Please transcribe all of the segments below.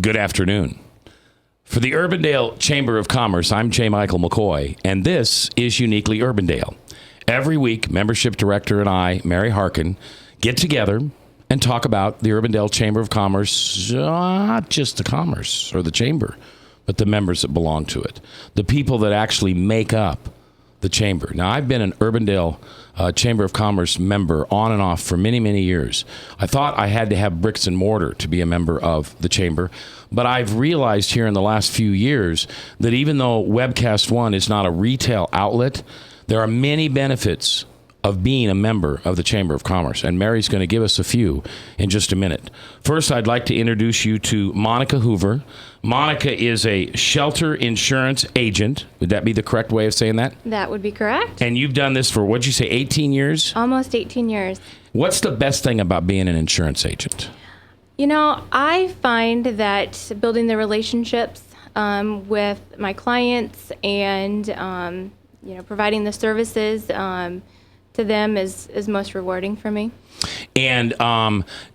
Good afternoon. For the Urbandale Chamber of Commerce, I'm J. Michael McCoy, and this is Uniquely Urbandale. Every week, membership director and I, Mary Harkin, get together and talk about the Urbandale Chamber of Commerce, not just the commerce or the chamber, but the members that belong to it, the people that actually make up the chamber. Now, I've been an Urbandale Chamber of Commerce member on and off for many, many years. I thought I had to have bricks and mortar to be a member of the chamber, but I've realized here in the last few years that even though Webcast One is not a retail outlet, there are many benefits of being a member of the Chamber of Commerce, and Mary's going to give us a few in just a minute. First, I'd like to introduce you to Monica Hoover. Monica is a shelter insurance agent. Would that be the correct way of saying that? That would be correct. And you've done this for, what'd you say, 18 years? Almost 18 years. What's the best thing about being an insurance agent? You know, I find that building the relationships with my clients and, providing the services to them is most rewarding for me. And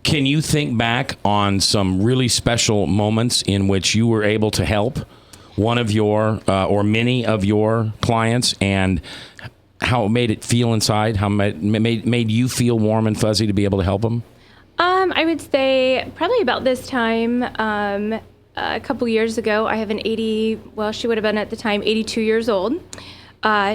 can you think back on some really special moments in which you were able to help one of your or many of your clients, and how it made it feel inside, how it made you feel warm and fuzzy to be able to help them? I would say probably about this time, a couple years ago, I have she would have been at the time 82 years old.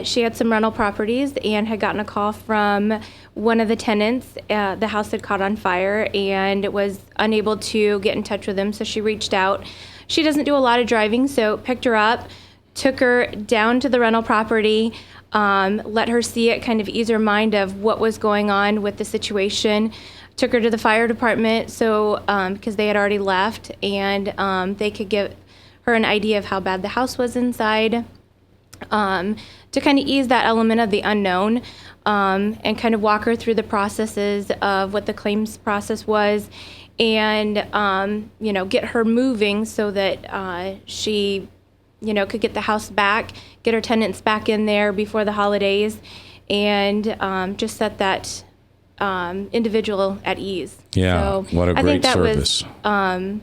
She had some rental properties and had gotten a call from one of the tenants. The house had caught on fire and was unable to get in touch with them, so she reached out. She doesn't do a lot of driving, so picked her up, took her down to the rental property, let her see it, kind of ease her mind of what was going on with the situation. Took her to the fire department, so because they had already left, and they could give her an idea of how bad the house was inside. To kind of ease that element of the unknown, and kind of walk her through the processes of what the claims process was, and get her moving so that she could get the house back, get her tenants back in there before the holidays, and just set that individual at ease. Yeah, so what a great I think that service. Was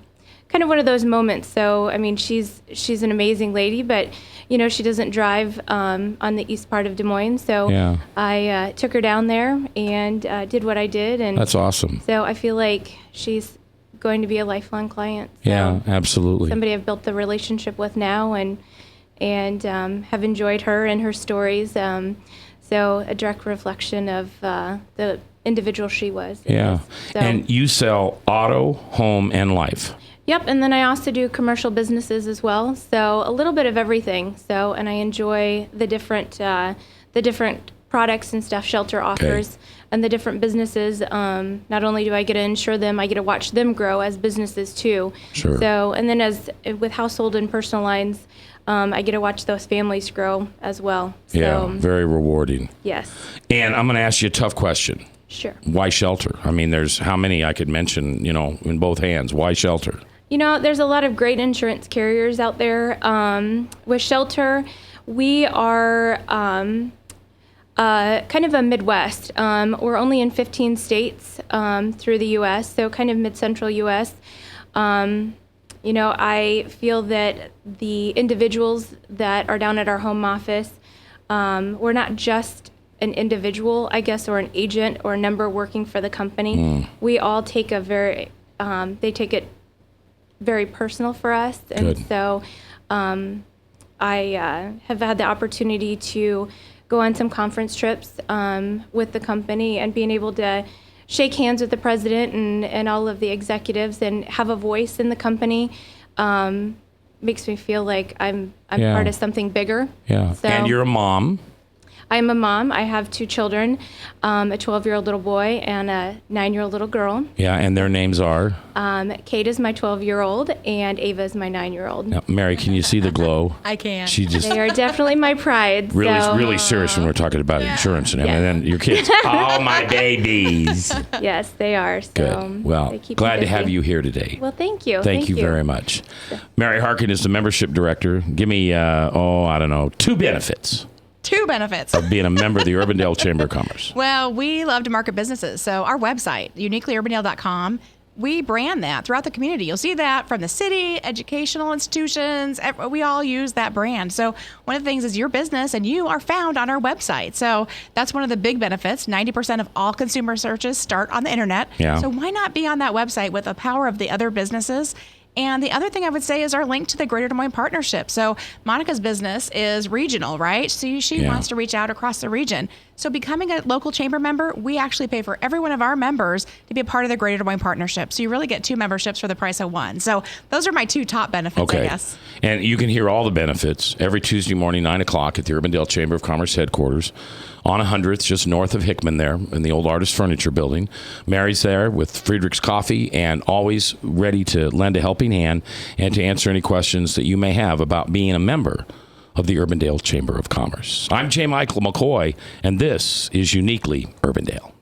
kind of one of those moments. So, I mean, she's an amazing lady, but, she doesn't drive on the east part of Des Moines. So yeah. I took her down there and did what I did. And that's awesome. So I feel like she's going to be a lifelong client. So yeah, absolutely. Somebody I've built the relationship with now and have enjoyed her and her stories. So a direct reflection of the individual she was. Yeah. So. And you sell auto, home, and life. Yep, and then I also do commercial businesses as well, so a little bit of everything. So, and I enjoy the different products and stuff Shelter offers, and the different businesses. Not only do I get to insure them, I get to watch them grow as businesses too. Sure. So, and then as with household and personal lines, I get to watch those families grow as well. So, yeah, very rewarding. Yes. And I'm going to ask you a tough question. Sure. Why Shelter? I mean, there's how many I could mention, in both hands. Why Shelter? There's a lot of great insurance carriers out there. With Shelter, we are kind of a Midwest. We're only in 15 states through the U.S., so kind of mid-central U.S. I feel that the individuals that are down at our home office, we're not just an individual, I guess, or an agent or a number working for the company. We all take they take it very personal for us. And Good. So I have had the opportunity to go on some conference trips with the company, and being able to shake hands with the president and all of the executives and have a voice in the company makes me feel like I'm part of something bigger. Yeah. So, and you're a mom. I'm a mom. I have two children, a 12-year-old little boy and a 9-year-old little girl. Yeah, and their names are? Kate is my 12-year-old, and Ava is my 9-year-old. Now, Mary, can you see the glow? I can. They are definitely my pride. Really serious when we're talking about insurance and everything. And then your kids, oh, my babies. Yes, they are. So good. Well, glad to have you here today. Well, thank you. Thank you very much. Mary Harkin is the membership director. Give me, 2 benefits. 2 benefits of being a member of the Urbandale Chamber of Commerce. Well, we love to market businesses. So our website, uniquelyurbandale.com, we brand that throughout the community. You'll see that from the city, educational institutions. We all use that brand. So one of the things is your business and you are found on our website. So that's one of the big benefits. 90% of all consumer searches start on the internet. Yeah. So why not be on that website with the power of the other businesses? And the other thing I would say is our link to the Greater Des Moines Partnership. So Monica's business is regional, right? So she wants to reach out across the region. So becoming a local chamber member, we actually pay for every one of our members to be a part of the Greater Des Moines Partnership. So you really get 2 memberships for the price of 1. So those are my 2 top benefits, I guess. And you can hear all the benefits every Tuesday morning, 9 o'clock at the Urbandale Chamber of Commerce headquarters on 100th, just north of Hickman there in the old Artist Furniture Building. Mary's there with Friedrich's Coffee and always ready to lend a helping hand and to answer any questions that you may have about being a member of the Urbandale Chamber of Commerce. I'm J. Michael McCoy, and this is Uniquely Urbandale.